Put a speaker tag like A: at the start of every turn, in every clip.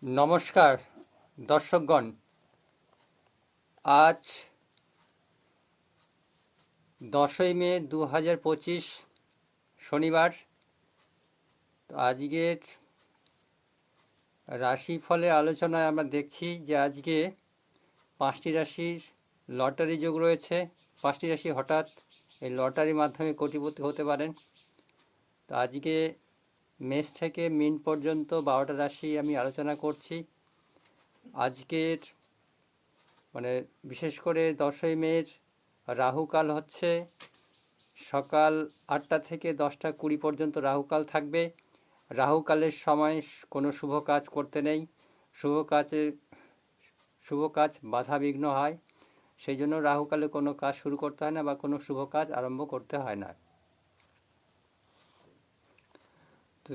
A: নমস্কার দর্শকগণ। আজ 10ই মে 2025 শনিবার। তো আজকের রাশিফলে আলোচনায় আমরা দেখছি যে আজকে 5টি রাশির লটারি যোগ রয়েছে। 5টি রাশি হঠাৎ এই লটারির মাধ্যমে কোটিপতি হতে পারেন। তো আজকে মেষ থেকে মিন পর্যন্ত 12টা রাশি আমি আলোচনা করছি। আজকের বিশেষ করে 10ই মের রাহুকাল হচ্ছে সকাল 8টা থেকে 10টা 20 পর্যন্ত রাহুকাল থাকবে। রাহুকালের সময় কোনো শুভ কাজ করতে নেই। শুভ কাজ বাধা বিঘ্ন হয়, সেই জন্য রাহুকালে কোনো কাজ শুরু করতে হয় না বা কোনো শুভ কাজ আরম্ভ করতে হয় না। তো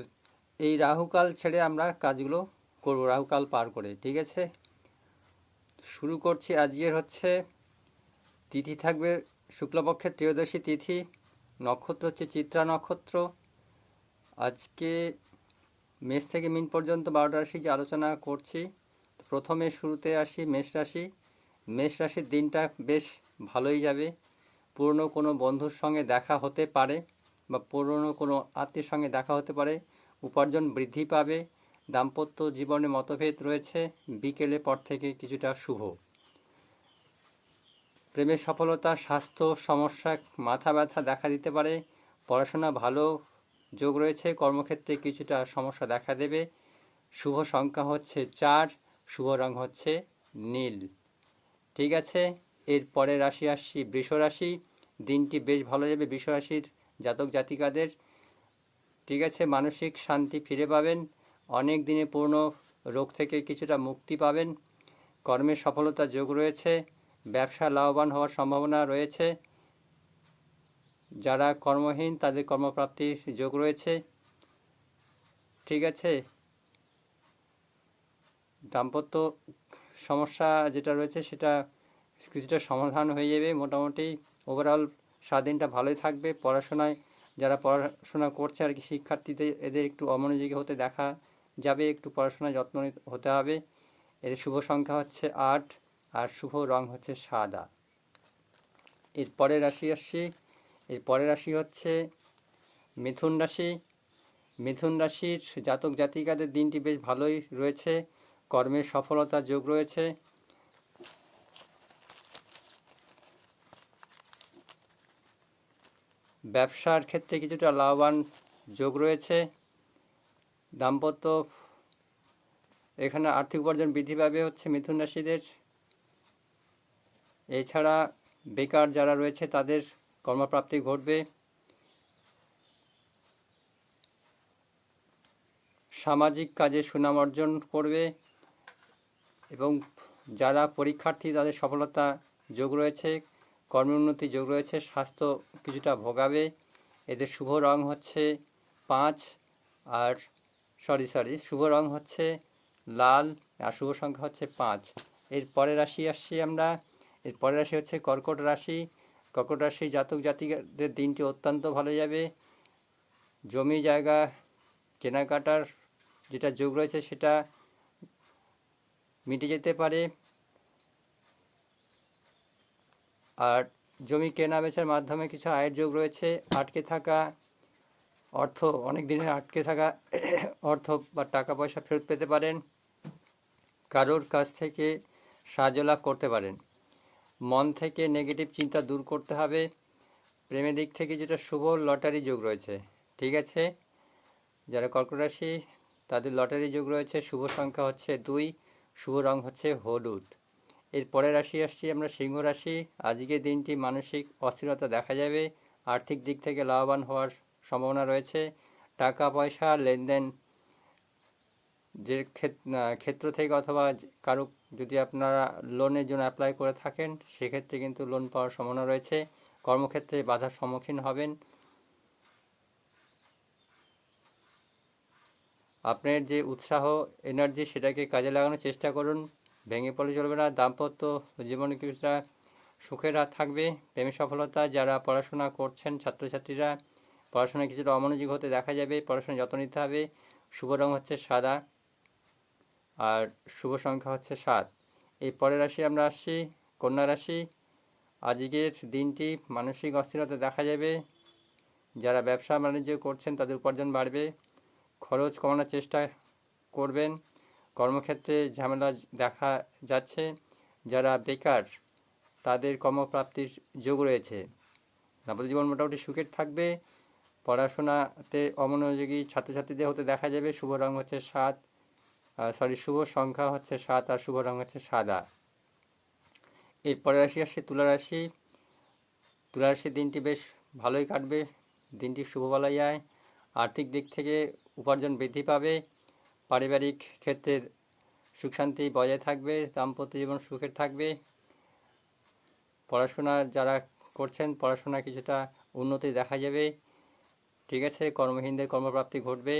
A: এই রাহুকাল ছেড়ে আমরা কাজগুলো করব রাহুকাল পার করে, ঠিক আছে। শুরু করছি। আজকের হচ্ছে তিথি থাকবে শুক্লপক্ষের ত্রয়োদশী তিথি, নক্ষত্র হচ্ছে চিত্রা নক্ষত্র। আজকে মেষ থেকে মিন পর্যন্ত 12টা রাশি যে আলোচনা করছি, প্রথমে শুরুতে আসি মেষ রাশি। মেষ রাশির দিনটা বেশ ভালোই যাবে। পুরনো কোনো বন্ধুর সঙ্গে দেখা হতে পারে বা পুরনো কোনো আত্মীয়ের সঙ্গে দেখা হতে পারে। উপার্জন বৃদ্ধি পাবে। দাম্পত্য জীবনে মতভেদ রয়েছে, বিকেলে পর থেকে কিছুটা শুভ। প্রেমের সফলতা, স্বাস্থ্য সমস্যা, মাথা ব্যথা দেখা দিতে পারে। পড়াশোনা ভালো যোগ রয়েছে, কর্মক্ষেত্রে কিছুটা সমস্যা দেখা দেবে। শুভ সংখ্যা হচ্ছে 4, শুভ রং হচ্ছে নীল, ঠিক আছে। এর পরের রাশি আসছি বৃষ রাশি। দিনটি বেশ ভালো যাবে বৃষ রাশির জাতক জাতিকাদের, ঠিক আছে। মানসিক শান্তি ফিরে পাবেন। অনেক দিনে পুরনো রোগ থেকে কিছুটা মুক্তি পাবেন। কর্মের সফলতা যোগ রয়েছে। ব্যবসা লাভবান হওয়ার সম্ভাবনা রয়েছে। যারা কর্মহীন তাদের কর্মপ্রাপ্তির যোগ রয়েছে, ঠিক আছে। দাম্পত্য সমস্যা যেটা রয়েছে সেটা কিছুটা সমাধান হয়ে যাবে। মোটামুটি ওভারঅল সারাদিনটা ভালোই থাকবে। পড়াশোনায় যারা পড়াশোনা করছে আর কি, শিক্ষার্থীদের এদের একটু অমনোযোগী হতে দেখা যাবে, একটু পড়াশোনায় যত্ন হতে হবে। এদের শুভ সংখ্যা হচ্ছে 8 আর শুভ রং হচ্ছে সাদা। এর পরের রাশি আসছি। এর পরের রাশি হচ্ছে মিথুন রাশি। মিথুন রাশির জাতক জাতিকাদের দিনটি বেশ ভালোই রয়েছে। কর্মের সফলতা যোগ রয়েছে। ব্যবসার ক্ষেত্রে কিছুটা লাভবান যোগ রয়েছে। দাম্পত্য এখানে আর্থিক উপার্জন বৃদ্ধি পাবে হচ্ছে মিথুন রাশিদের। এছাড়া বেকার যারা রয়েছে তাদের কর্মপ্রাপ্তি ঘটবে। সামাজিক কাজে সুনাম অর্জন করবে এবং যারা পরীক্ষার্থী তাদের সফলতা যোগ রয়েছে। কর্মোন্নতি যোগ রয়েছে। স্বাস্থ্য কিছুটা ভোগাবে। এদের শুভ রং হচ্ছে 5 আর শুভ রং হচ্ছে লাল আর শুভ সংখ্যা হচ্ছে 5। এর পরের রাশি আসছি আমরা। এর পরের রাশি হচ্ছে কর্কট রাশি। কর্কট রাশি জাতক জাতিকাদের দিনটি অত্যন্ত ভালো যাবে। জমি জায়গা কেনাকাটার যেটা যোগ রয়েছে সেটা মিটে যেতে পারে। আর জমি কেনা বেচার মাধ্যমে কিছু আয়ের যোগ রয়েছে। আটকে থাকা অর্থ, অনেক দিনের আটকে থাকা অর্থ বা টাকা পয়সা ফেরত পেতে পারেন। কারোর কাছ থেকে সাহায্য লাভ করতে পারেন। মন থেকে নেগেটিভ চিন্তা দূর করতে হবে। প্রেমের দিক থেকে যেটা শুভ লটারি যোগ রয়েছে, ঠিক আছে। যারা কর্কট রাশি তাদের লটারি যোগ রয়েছে। শুভ সংখ্যা হচ্ছে 2, শুভ রং হচ্ছে হলুদ। এর পরের রাশি আসছি আমরা সিংহ রাশি। আজকের দিনটি মানসিক অস্থিরতা দেখা যাবে। আর্থিক দিক থেকে লাভবান হওয়ার সম্ভাবনা রয়েছে। টাকা পয়সা লেনদেন যে ক্ষেত্র থেকে অথবা কারো যদি আপনারা লোনের জন্য অ্যাপ্লাই করে থাকেন সেক্ষেত্রে কিন্তু লোন পাওয়ার সম্ভাবনা রয়েছে। কর্মক্ষেত্রে বাধার সম্মুখীন হবেন। আপনার যে উৎসাহ এনার্জি সেটাকে কাজে লাগানোর চেষ্টা করুন, ভেঙে পড়লে চলবে না। দাম্পত্য জীবনে কিছুটা সুখের থাকবে। প্রেমের সফলতা, যারা পড়াশোনা করছেন ছাত্রছাত্রীরা পড়াশোনায় কিছুটা অমনোযোগী হতে দেখা যাবে। পড়াশোনায় যত্ন নিতে হবে। শুভ রং হচ্ছে সাদা। আর শুভ সংখ্যা হচ্ছে 7। এই পরের রাশি আমরা আসছি কন্যা রাশি। আজকের দিনটি মানসিক অস্থিরতা দেখা যাবে। যারা ব্যবসা বাণিজ্য করছেন তাদের উপার্জন বাড়বে। খরচ কমানোর চেষ্টা করবেন। কর্মক্ষেত্রে ঝামেলা দেখা যাচ্ছে। যারা বেকার তাদের কর্মপ্রাপ্তির যোগ রয়েছে। দাম্পত্য জীবন মোটামুটি সুখের থাকবে। পড়াশোনাতে অমনোযোগী ছাত্রছাত্রীদের হতে দেখা যাবে। শুভ রং হচ্ছে শুভ সংখ্যা হচ্ছে 7 আর শুভ রং হচ্ছে সাদা। এরপরে রাশি আসছে তুলা রাশি। তুলা রাশির দিনটি বেশ ভালোই কাটবে। দিনটি শুভ বলা যায়। আর্থিক দিক থেকে উপার্জন বৃদ্ধি পাবে। পারিবারিক ক্ষেত্রে সুখ শান্তি বজায় থাকবে। দাম্পত্য জীবন সুখের থাকবে। পড়াশোনা যারা করছেন পড়াশোনা কিছুটা উন্নতি দেখা যাবে। ঠিক আছে, কর্মহীনদের কর্মপ্রাপ্তি ঘটবে।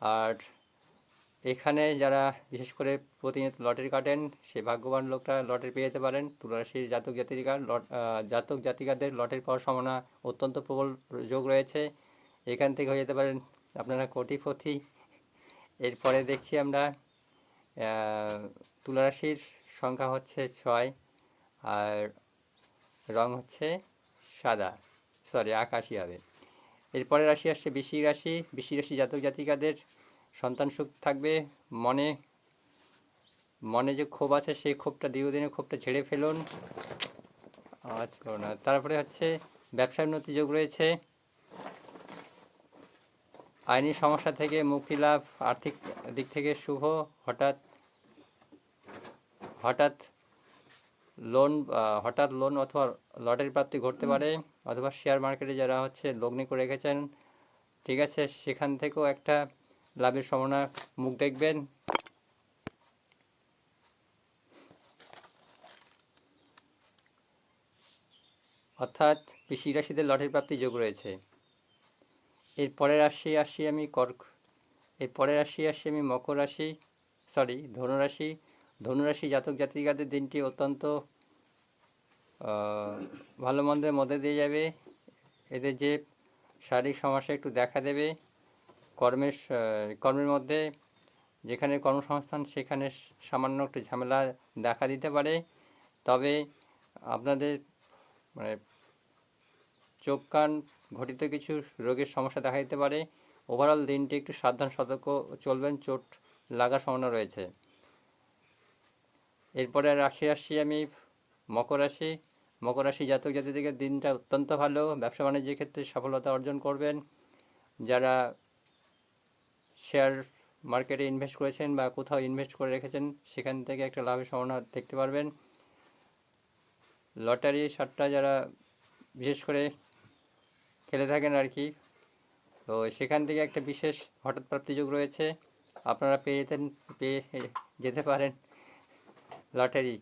A: আর এখানে যারা বিশেষ করে প্রতিনিয়ত লটারি কাটেন সে ভাগ্যবান লোকটা লটারি পেয়ে যেতে পারেন। তুলারাশির জাতক জাতিকাদের লটারি পাওয়ার সম্ভাবনা অত্যন্ত প্রবল যোগ রয়েছে। এখান থেকে হয়ে যেতে পারেন আপনারা কোটিপতি। এরপরে দেখছি আমরা তুলারাশির সংখ্যা হচ্ছে 6 আর রং হচ্ছে সাদা, আকাশি হবে। এরপরে রাশি আসছে বৃশ্চিক রাশি। বৃশ্চিক রাশি জাতক জাতিকাদের সন্তান সুখ থাকবে। মনে যে ক্ষোভ আছে সেই ক্ষোভটা দীর্ঘদিনের ক্ষোভটা ঝেড়ে ফেলুন। তারপরে হচ্ছে ব্যবসার উন্নতি যোগ রয়েছে। আইনি সমস্যা থেকে মুক্তি লাভ। আর্থিক দিক থেকে শুভ। হঠাৎ লোন অথবা লটারি প্রাপ্তি ঘটতে পারে। অথবা শেয়ার মার্কেটে যারা লগ্নি করে রেখেছেন, ঠিক আছে, সেখান থেকেও একটা লাভের সম্ভাবনা মুখ দেখবেন। অর্থাৎ বৃশ্চিক রাশিদের লটারি প্রাপ্তি যোগ রয়েছে। এরপরের রাশি আসি আমি মকর রাশি, ধনুরাশি। ধনুরাশি জাতক জাতিকাদের দিনটি অত্যন্ত ভালো মন্দের মধ্যে দিয়ে যাবে। এদের যে শারীরিক সমস্যা একটু দেখা দেবে। কর্মের মধ্যে যেখানে কর্মসংস্থান সেখানে সামান্য একটু ঝামেলা দেখা দিতে পারে। তবে আপনাদের চোখ কান ঘটিত কিছু রোগের সমস্যা দেখা দিতে পারে। ওভারঅল দিনটি একটু সাবধান সতর্ক চলবেন, চোট লাগার সম্ভাবনা রয়েছে। এরপরে রাশি আসছি আমি মকর রাশি। মকর রাশি জাতক জাতিকাদের দিনটা অত্যন্ত ভালো। ব্যবসা বাণিজ্যের ক্ষেত্রে সফলতা অর্জন করবেন। যারা শেয়ার মার্কেটে ইনভেস্ট করেছেন বা কোথাও ইনভেস্ট করে রেখেছেন সেখান থেকে একটা লাভের সম্ভাবনা দেখতে পারবেন। লটারি সাট্টা যারা বিশেষ করে খেলে থাকেন আর কি, তো সেখান থেকে একটা বিশেষ হঠাৎ প্রাপ্তিযোগ রয়েছে। আপনারা পেয়ে যেতে পারেন। লটারি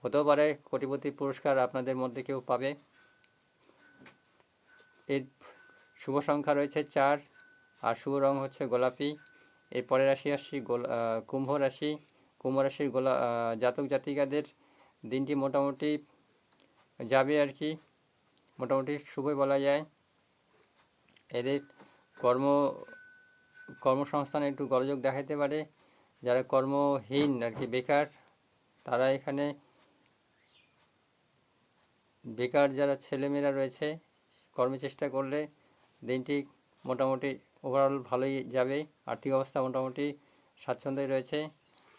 A: হতেও পারে কোটিপতি পুরস্কার আপনাদের মধ্যে কেউ পাবে। এর শুভ সংখ্যা রয়েছে 4 আর শুভ রং হচ্ছে গোলাপি। এরপরে রাশি আসছি কুম্ভ রাশি। কুম্ভ রাশির জাতক জাতিকাদের দিনটি মোটামুটি যাবে আর কি, মোটামুটি শুভই বলা যায়। এদের কর্মসংস্থানে একটু গোলযোগ দেখাতে পারে। যারা কর্মহীন আর কি, বেকার, তারা এখানে বেকার যারা ছেলেমেয়েরা রয়েছে কর্মের চেষ্টা করলে দিনটি মোটামুটি ওভারঅল ভালোই যাবে। আর্থিক অবস্থা মোটামুটি স্বাচ্ছন্দ্যই রয়েছে।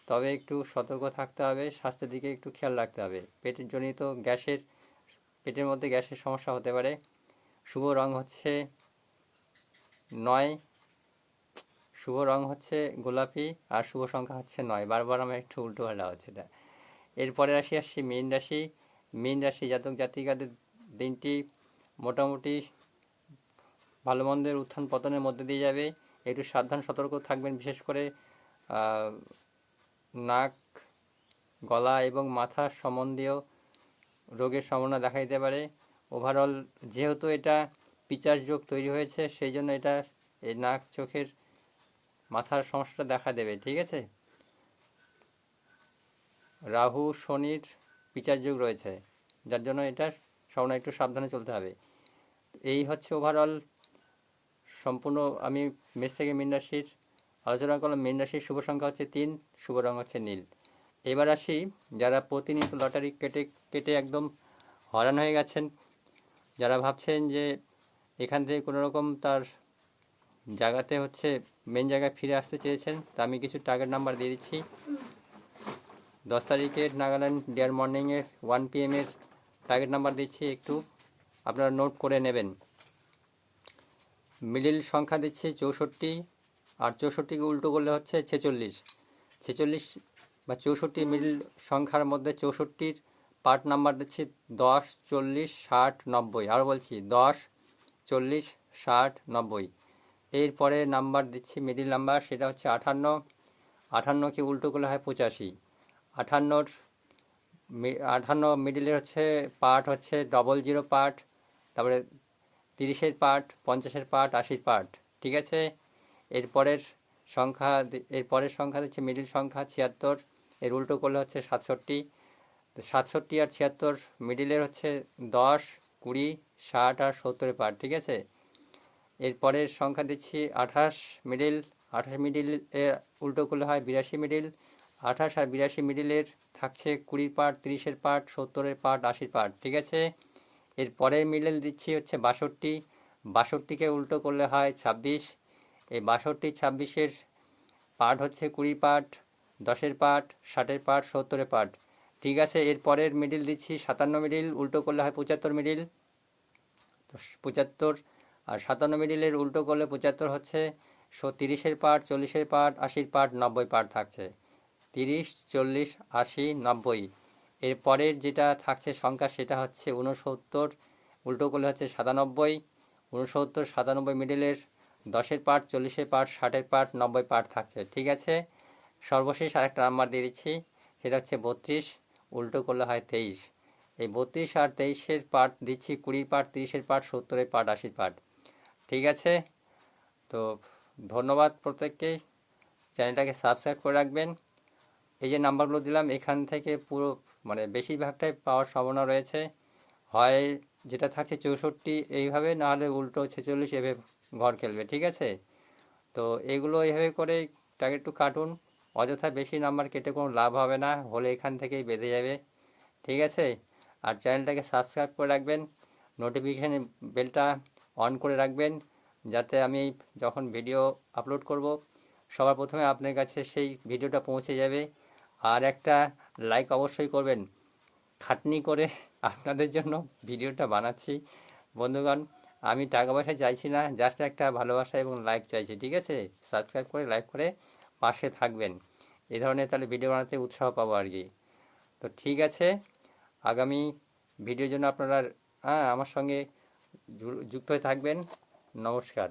A: তবে একটু সতর্ক থাকতে হবে, স্বাস্থ্যের দিকে একটু খেয়াল রাখতে হবে। পেটের মধ্যে গ্যাসের সমস্যা হতে পারে। শুভ রং হচ্ছে 9, শুভ রং হচ্ছে গোলাপি আর শুভ সংখ্যা হচ্ছে 9। বারবার আমার একটু উল্টো পাল্টা হচ্ছে এটা। এরপরে আসছি মীন রাশি। মীন রাশি জাতক জাতিকাদের দিনটি মোটামুটি ভালো মন্দের উত্থান পতনের মধ্যে দিয়ে যাবে। একটু সাবধান সতর্ক থাকবেন, বিশেষ করে নাক, গলা এবং মাথা সম্বন্ধীয় রোগের সম্ভাবনা দেখা দিতে পারে। ওভারঅল যেহেতু এটা পিচাস যোগ তৈরি হয়েছে সেই জন্য এটা এই নাক, চোখের, মাথার সমস্যাটা দেখা দেবে। ঠিক আছে, রাহু শনির পিচাস যোগ রয়েছে, যার জন্য এটার সম্ভাবনা একটু সাবধানে চলতে হবে। এই হচ্ছে ওভারঅল সম্পূর্ণ আমি মেষ থেকে মীন রাশির আলোচনা করলাম মীন রাশির শুভ সংখ্যা হচ্ছে 3, শুভ রং হচ্ছে নীল। এবার আসি যারা প্রতিনিয়ত লটারি কেটে কেটে একদম হয়রান হয়ে গেছেন, যারা ভাবছেন যে এখান থেকে কোনো রকম তার জায়গাতে হচ্ছে মেন জায়গায় ফিরে আসতে চেয়েছেন, তা আমি কিছু টার্গেট নাম্বার দিয়ে দিচ্ছি। 10 তারিখের নাগাল্যান্ড ডিয়ার মর্নিংয়ের 1 PM এর টার্গেট নাম্বার দিচ্ছি, একটু আপনারা নোট করে নেবেন। মিডিল সংখ্যা দিচ্ছি 64, আর 64কে উল্টো করলে হচ্ছে 46। 46 বা 64 মিডিল সংখ্যার মধ্যে 64-র পার্ট নাম্বার দিচ্ছি 10, 40, 60, 90। আরও বলছি 10, 40, 60, 90। এরপরে নাম্বার দিচ্ছি মিডিল নাম্বার, সেটা হচ্ছে 58। 58কে উল্টো করলে হয় 85। 58 মিডিলের হচ্ছে পার্ট হচ্ছে 00 পার্ট, তারপরে 30-এর পার্ট, 50-এর পার্ট, 80-র পার্ট। ঠিক আছে। এরপরের সংখ্যা দিচ্ছে মিডিল সংখ্যা 76, এর উল্টো করলে হচ্ছে 67। 67 আর 76 মিডিলের হচ্ছে 10, 20, 60 আর 70-এর পার্ট। ঠিক আছে। এরপরের সংখ্যা দিচ্ছি 28 মিডিল। 28 মিডিল এর উল্টো করলে হয় 82 মিডিল। 28 আর 82 মিডিলের থাকছে 20-র পার্ট, 30-এর পার্ট, 70-এর পার্ট, 80-র পার্ট। ঠিক আছে। এরপরের মিডিল দিচ্ছি হচ্ছে 62। 62কে উল্টো করলে হয় 26। এই 62, 26-এর পার্ট হচ্ছে 20 পার্ট, 10-এর পার্ট, 60-এর পার্ট, 70-এর পার্ট। ঠিক আছে। এরপরের মিডিল দিচ্ছি 57 মিডিল, উল্টো করলে হয় 75 মিডিল। তো 75 আর 57 মিডিলের উল্টো করলে 75 হচ্ছে 30-এর পার্ট, 40-এর পার্ট, 80-র পার্ট, 90 পার্ট থাকছে। 30, 40, 80, 90। এরপরের যেটা থাকছে সংখ্যা সেটা হচ্ছে 69, উল্টো করলে হচ্ছে 97। 69, 97 মিডিলের 10-এর পার্ট, 40-এর পার্ট, 60-এর পার্ট, 90 পার্ট থাকছে। ঠিক আছে। সর্বশেষ আরেকটা নাম্বার দিয়ে দিচ্ছি, সেটা হচ্ছে 32, উল্টো করলে হয় 23। এই 32 আর 23-এর পার্ট দিচ্ছি 20 পার্ট, 30-এর পার্ট, 70-এর পার্ট, 80-র পার্ট। ঠিক আছে। তো ধন্যবাদ প্রত্যেককেই, চ্যানেলটাকে সাবস্ক্রাইব করে রাখবেন। এই যে নাম্বারগুলো দিলাম এখান থেকে পুরো মানে বেশিরভাগটাই পাওয়ার সম্ভাবনা রয়েছে। হয় যেটা থাকছে 64 এইভাবে, না হলে উল্টো 46 এভাবে ঘর খেলবে। ঠিক আছে। তো এগুলো এইভাবে করে টার্গেট একটু কাটুন, অযথা বেশি নাম্বার কেটে কোনো লাভ হবে না, হলে এখান থেকেই বেঁধে যাবে। ঠিক আছে। আর চ্যানেলটাকে সাবস্ক্রাইব করে রাখবেন, নোটিফিকেশান বেলটা অন করে রাখবেন, যাতে আমি যখন ভিডিও আপলোড করব সবার প্রথমে আপনার কাছে সেই ভিডিওটা পৌঁছে যাবে। আর একটা লাইক অবশ্যই করবেন, খাটনি করে আপনাদের জন্য ভিডিওটা বানাচ্ছি বন্ধুগণ। আমি টাকা পয়সা চাইছি না, জাস্ট একটা ভালোবাসা এবং লাইক চাইছি। ঠিক আছে। সাবস্ক্রাইব করে লাইক করে পাশে থাকবেন, এই ধরনের তাহলে ভিডিও বানাতে উৎসাহ পাবো আর কি। তো ঠিক আছে, আগামী ভিডিওর জন্য আপনারা আমার সঙ্গে যুক্ত হয়ে থাকবেন। নমস্কার।